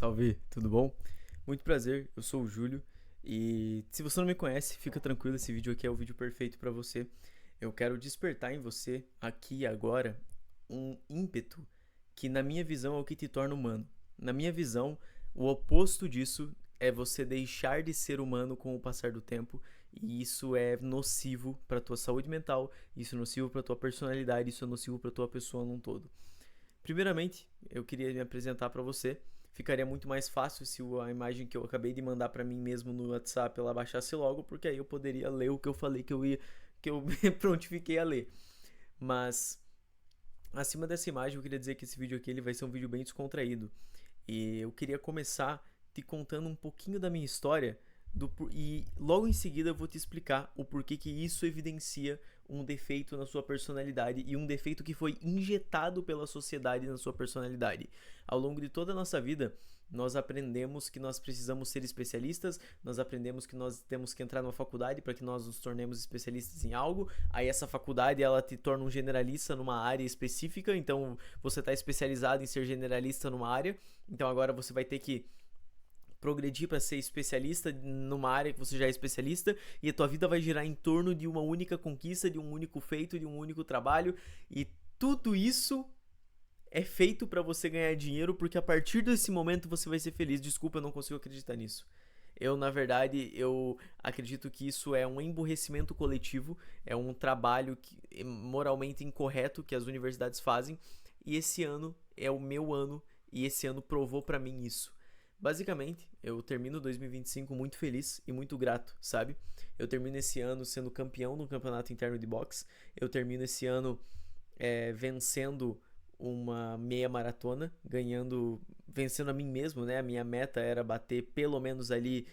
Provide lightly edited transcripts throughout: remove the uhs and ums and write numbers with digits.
Salve, tudo bom? Muito prazer, eu sou o Júlio e se você não me conhece, fica tranquilo, esse vídeo aqui é o vídeo perfeito para você. Eu quero despertar em você, aqui e agora, um ímpeto que, na minha visão, é o que te torna humano. Na minha visão, o oposto disso é você deixar de ser humano com o passar do tempo, e isso é nocivo para tua saúde mental, isso é nocivo para tua personalidade, isso é nocivo para tua pessoa num todo. Primeiramente, eu queria me apresentar para você. Ficaria muito mais fácil se a imagem que eu acabei de mandar para mim mesmo no WhatsApp ela baixasse logo, porque aí eu poderia ler o que eu falei que eu me prontifiquei a ler. Mas acima dessa imagem, eu queria dizer que esse vídeo aqui ele vai ser um vídeo bem descontraído. E eu queria começar te contando um pouquinho da minha história e logo em seguida eu vou te explicar o porquê que isso evidencia um defeito na sua personalidade e um defeito que foi injetado pela sociedade na sua personalidade. Ao longo de toda a nossa vida, nós aprendemos que nós precisamos ser especialistas, nós aprendemos que nós temos que entrar numa faculdade para que nós nos tornemos especialistas em algo, aí essa faculdade ela te torna um generalista numa área específica, então você está especializado em ser generalista numa área, então agora você vai ter que progredir para ser especialista numa área que você já é especialista e a tua vida vai girar em torno de uma única conquista, de um único feito, de um único trabalho e tudo isso é feito para você ganhar dinheiro porque a partir desse momento você vai ser feliz. Desculpa, eu não consigo acreditar nisso. Na verdade, eu acredito que isso é um emburrecimento coletivo, é um trabalho moralmente incorreto que as universidades fazem e esse ano é o meu ano e esse ano provou para mim isso. Basicamente, eu termino 2025 muito feliz e muito grato, sabe? Eu termino esse ano sendo campeão no campeonato interno de boxe. Eu termino esse ano vencendo uma meia maratona, vencendo a mim mesmo, né? A minha meta era bater pelo menos ali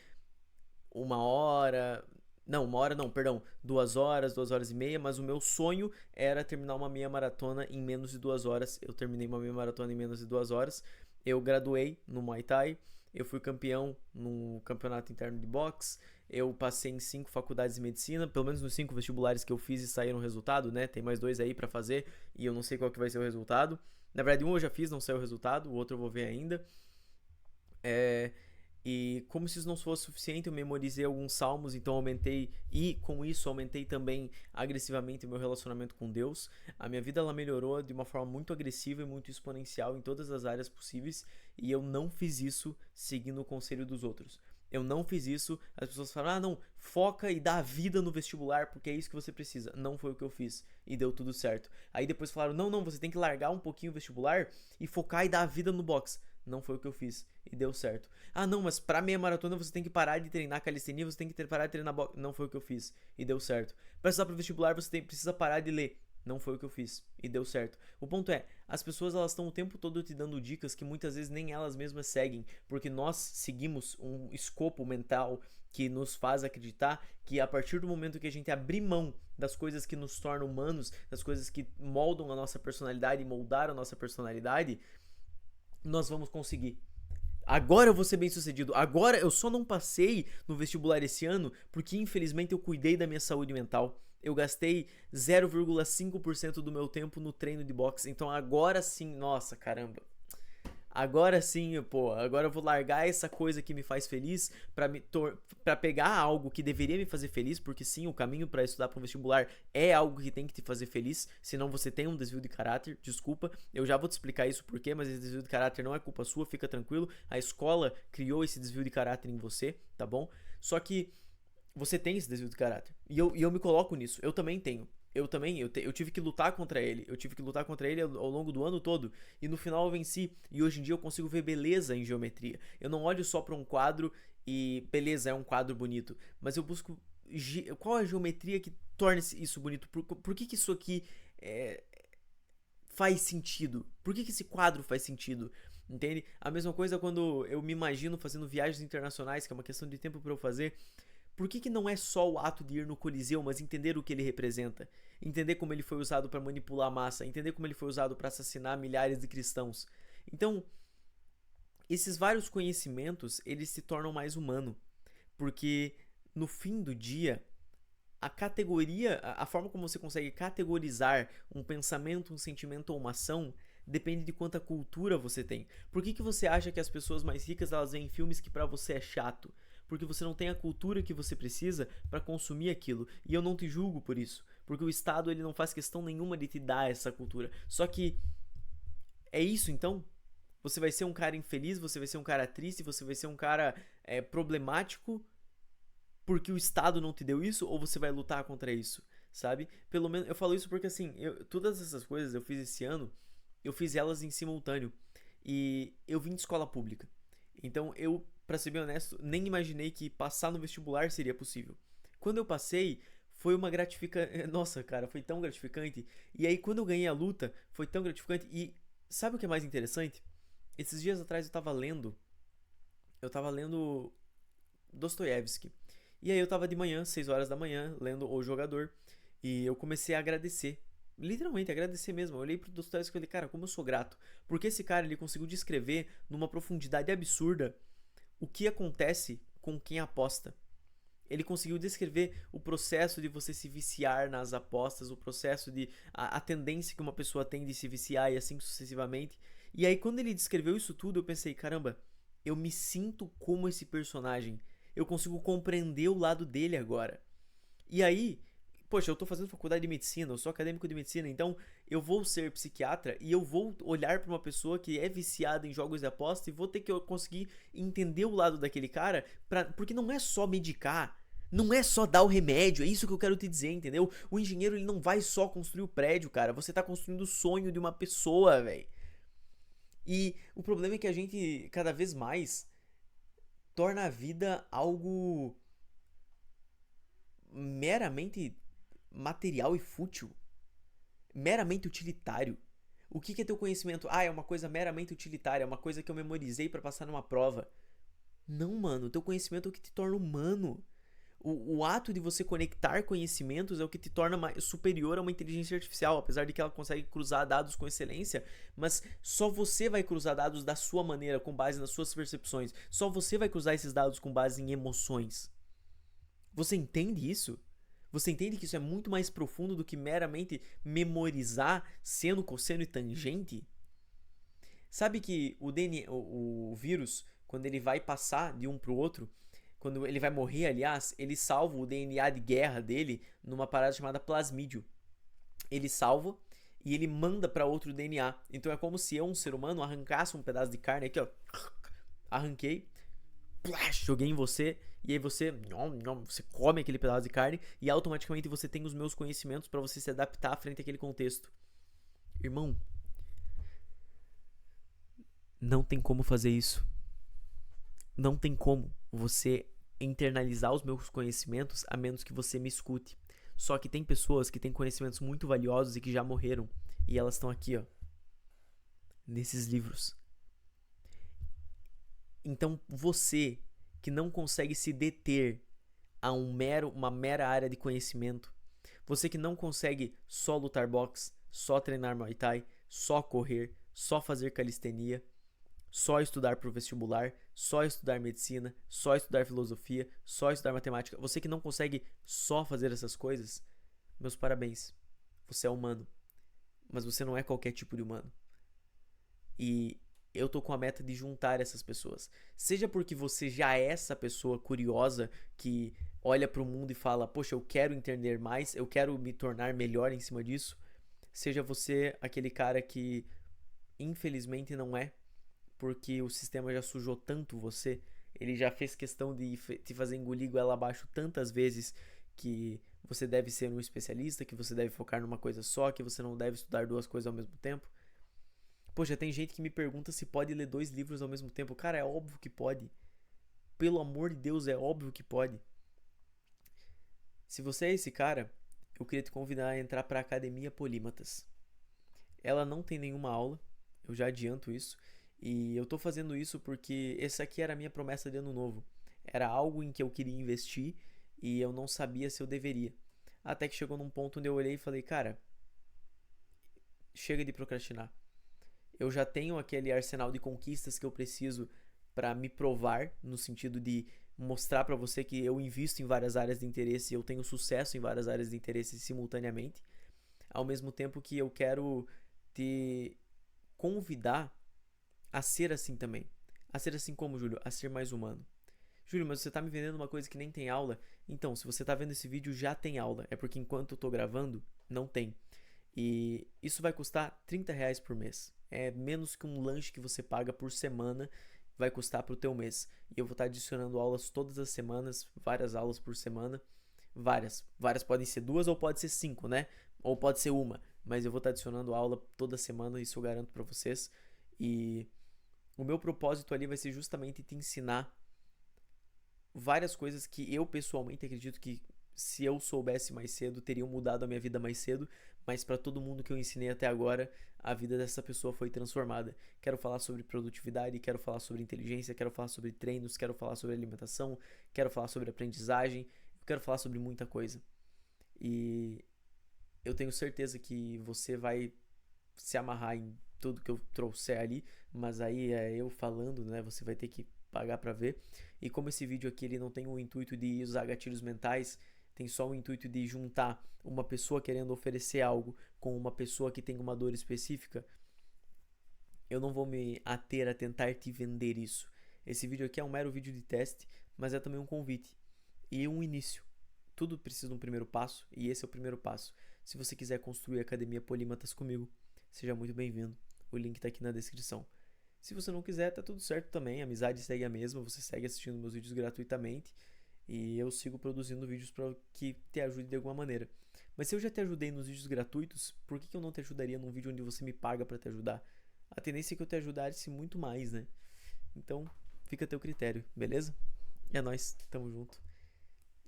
uma hora. Não, uma hora não, perdão, 2 horas, 2 horas e meia, mas o meu sonho era terminar uma meia maratona em menos de 2 horas. Eu terminei uma meia maratona em menos de 2 horas. Eu graduei no Muay Thai, eu fui campeão no campeonato interno de boxe, eu passei em 5 faculdades de medicina, pelo menos nos 5 vestibulares que eu fiz e saíram o resultado, né? Tem mais 2 aí pra fazer e eu não sei qual que vai ser o resultado. Na verdade, um eu já fiz, não saiu o resultado, o outro eu vou ver ainda. É, e como se isso não fosse suficiente, eu memorizei alguns salmos, então aumentei e com isso aumentei também agressivamente o meu relacionamento com Deus. A minha vida ela melhorou de uma forma muito agressiva e muito exponencial em todas as áreas possíveis e eu não fiz isso seguindo o conselho dos outros. Eu não fiz isso, as pessoas falam, ah não, foca e dá a vida no vestibular porque é isso que você precisa. Não foi o que eu fiz e deu tudo certo. Aí depois falaram, não, não, você tem que largar um pouquinho o vestibular e focar e dar a vida no boxe. Não foi o que eu fiz e deu certo. Ah, não, mas pra meia maratona você tem que parar de treinar calistenia, você tem que parar de treinar boxe. Não foi o que eu fiz e deu certo. Pra estudar pro vestibular você precisa parar de ler. Não foi o que eu fiz e deu certo. O ponto é, as pessoas elas estão o tempo todo te dando dicas que muitas vezes nem elas mesmas seguem, porque nós seguimos um escopo mental que nos faz acreditar que a partir do momento que a gente abrir mão das coisas que nos tornam humanos, das coisas que moldam a nossa personalidade e moldaram a nossa personalidade, nós vamos conseguir. Agora eu vou ser bem sucedido. Agora eu só não passei no vestibular esse ano porque infelizmente eu cuidei da minha saúde mental. Eu gastei 0,5% do meu tempo no treino de boxe. Então agora sim, nossa, caramba. Agora sim, pô, agora eu vou largar essa coisa que me faz feliz para pegar algo que deveria me fazer feliz, porque sim, o caminho para estudar para um vestibular é algo que tem que te fazer feliz, senão você tem um desvio de caráter. Desculpa, eu já vou te explicar isso porquê, mas esse desvio de caráter não é culpa sua, fica tranquilo. A escola criou esse desvio de caráter em você, tá bom? Só que você tem esse desvio de caráter. E eu me coloco nisso. Eu também tenho. Eu tive que lutar contra ele. Eu tive que lutar contra ele ao longo do ano todo. E no final eu venci. E hoje em dia eu consigo ver beleza em geometria. Eu não olho só para um quadro e beleza, é um quadro bonito. Mas eu busco qual é a geometria que torna isso bonito. Por que isso aqui faz sentido? Por que esse quadro faz sentido? Entende? A mesma coisa quando eu me imagino fazendo viagens internacionais, que é uma questão de tempo para eu fazer. Por que não é só o ato de ir no Coliseu, mas entender o que ele representa? Entender como ele foi usado para manipular a massa, entender como ele foi usado para assassinar milhares de cristãos. Então, esses vários conhecimentos, eles se tornam mais humano, porque no fim do dia, a forma como você consegue categorizar um pensamento, um sentimento ou uma ação depende de quanta cultura você tem. Por que você acha que as pessoas mais ricas elas veem filmes que pra você é chato? Porque você não tem a cultura que você precisa pra consumir aquilo. E eu não te julgo por isso, porque o Estado ele não faz questão nenhuma de te dar essa cultura. Só que é isso então? Você vai ser um cara infeliz, você vai ser um cara triste, você vai ser um cara problemático porque o Estado não te deu isso, ou você vai lutar contra isso, sabe? Pelo menos eu falo isso porque assim, todas essas coisas eu fiz esse ano, eu fiz elas em simultâneo e eu vim de escola pública. Então eu, pra ser bem honesto, nem imaginei que passar no vestibular seria possível. Quando eu passei, foi uma gratificante, nossa, cara, foi tão gratificante. E aí quando eu ganhei a luta, foi tão gratificante e sabe o que é mais interessante? Esses dias atrás eu tava lendo Dostoiévski. E aí eu tava de manhã, 6 horas da manhã, lendo O Jogador, e eu comecei a agradecer. Literalmente, agradecer mesmo. Eu olhei pro Dostoiévski e falei, cara, como eu sou grato. Porque esse cara, ele conseguiu descrever numa profundidade absurda o que acontece com quem aposta. Ele conseguiu descrever o processo de você se viciar nas apostas, o processo de a tendência que uma pessoa tem de se viciar e assim sucessivamente. E aí quando ele descreveu isso tudo, eu pensei, caramba, eu me sinto como esse personagem. Eu consigo compreender o lado dele agora. E aí, poxa, eu tô fazendo faculdade de medicina, eu sou acadêmico de medicina, então eu vou ser psiquiatra e eu vou olhar pra uma pessoa que é viciada em jogos de aposta e vou ter que conseguir entender o lado daquele cara, porque não é só medicar, não é só dar o remédio, é isso que eu quero te dizer, entendeu? O engenheiro ele não vai só construir o prédio, cara, você tá construindo o sonho de uma pessoa, velho. E o problema é que a gente cada vez mais torna a vida algo meramente material e fútil, meramente utilitário. O que é teu conhecimento? Ah, é uma coisa meramente utilitária, é uma coisa que eu memorizei pra passar numa prova. Não, mano, teu conhecimento é o que te torna humano. O ato de você conectar conhecimentos é o que te torna mais superior a uma inteligência artificial, apesar de que ela consegue cruzar dados com excelência, mas só você vai cruzar dados da sua maneira, com base nas suas percepções. Só você vai cruzar esses dados com base em emoções. Você entende isso? Você entende que isso é muito mais profundo do que meramente memorizar seno, cosseno e tangente? Sabe que o DNA, o vírus, quando ele vai passar de um pro outro, quando ele vai morrer, aliás, ele salva o DNA de guerra dele numa parada chamada plasmídio. Ele salva e ele manda para outro DNA. Então é como se eu, um ser humano, arrancasse um pedaço de carne aqui, ó. Arranquei, joguei em você e aí você come aquele pedaço de carne e automaticamente você tem os meus conhecimentos para você se adaptar frente àquele contexto. Irmão, não tem como fazer isso. Não tem como você internalizar os meus conhecimentos a menos que você me escute. Só que tem pessoas que têm conhecimentos muito valiosos e que já morreram e elas estão aqui, ó, nesses livros. Então você que não consegue se deter a uma mera área de conhecimento, você que não consegue só lutar boxe, só treinar Muay Thai, só correr, só fazer calistenia, só estudar para o vestibular, só estudar medicina, só estudar filosofia, só estudar matemática, você que não consegue só fazer essas coisas, meus parabéns. Você é humano, mas você não é qualquer tipo de humano. E eu tô com a meta de juntar essas pessoas. Seja porque você já é essa pessoa curiosa que olha para o mundo e fala, poxa, eu quero entender mais, eu quero me tornar melhor em cima disso. Seja você aquele cara que infelizmente não é, porque o sistema já sujou tanto você, ele já fez questão de te fazer engolir goela abaixo tantas vezes que você deve ser um especialista, que você deve focar numa coisa só, que você não deve estudar duas coisas ao mesmo tempo. Poxa, tem gente que me pergunta se pode ler 2 livros ao mesmo tempo. Cara, é óbvio que pode. Pelo amor de Deus, é óbvio que pode. Se você é esse cara, eu queria te convidar a entrar para a Academia Polímatas. Ela não tem nenhuma aula, eu já adianto isso. E eu tô fazendo isso porque essa aqui era a minha promessa de ano novo. Era algo em que eu queria investir e eu não sabia se eu deveria. Até que chegou num ponto onde eu olhei e falei, cara, chega de procrastinar. Eu já tenho aquele arsenal de conquistas que eu preciso para me provar, no sentido de mostrar para você que eu invisto em várias áreas de interesse e eu tenho sucesso em várias áreas de interesse simultaneamente, ao mesmo tempo que eu quero te convidar a ser assim também. A ser assim como, Júlio? A ser mais humano. Júlio, mas você tá me vendendo uma coisa que nem tem aula? Então, se você tá vendo esse vídeo, já tem aula. É porque enquanto eu tô gravando, não tem. E isso vai custar R$ 30 por mês. É menos que um lanche que você paga por semana vai custar pro teu mês. E eu vou estar adicionando aulas todas as semanas, várias aulas por semana. Várias. Várias podem ser 2 ou pode ser 5, né? Ou pode ser uma. Mas eu vou estar adicionando aula toda semana, isso eu garanto pra vocês. E o meu propósito ali vai ser justamente te ensinar várias coisas que eu pessoalmente acredito que se eu soubesse mais cedo, teriam mudado a minha vida mais cedo, mas para todo mundo que eu ensinei até agora, a vida dessa pessoa foi transformada. Quero falar sobre produtividade, quero falar sobre inteligência, quero falar sobre treinos, quero falar sobre alimentação, quero falar sobre aprendizagem, eu quero falar sobre muita coisa. E eu tenho certeza que você vai se amarrar em tudo que eu trouxer ali, mas aí é eu falando, né? Você vai ter que pagar para ver. E como esse vídeo aqui ele não tem o intuito de usar gatilhos mentais, tem só o intuito de juntar uma pessoa querendo oferecer algo com uma pessoa que tem uma dor específica, eu não vou me ater a tentar te vender isso. Esse vídeo aqui é um mero vídeo de teste, mas é também um convite e um início. Tudo precisa de um primeiro passo e esse é o primeiro passo. Se você quiser construir a Academia Polímatas comigo, seja muito bem-vindo. O link está aqui na descrição. Se você não quiser, tá tudo certo também. A amizade segue a mesma. Você segue assistindo meus vídeos gratuitamente. E eu sigo produzindo vídeos para que te ajude de alguma maneira. Mas se eu já te ajudei nos vídeos gratuitos, por que eu não te ajudaria num vídeo onde você me paga para te ajudar? A tendência é que eu te ajudasse muito mais, né? Então, fica a teu critério, beleza? É nóis, tamo junto.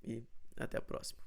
E até a próxima.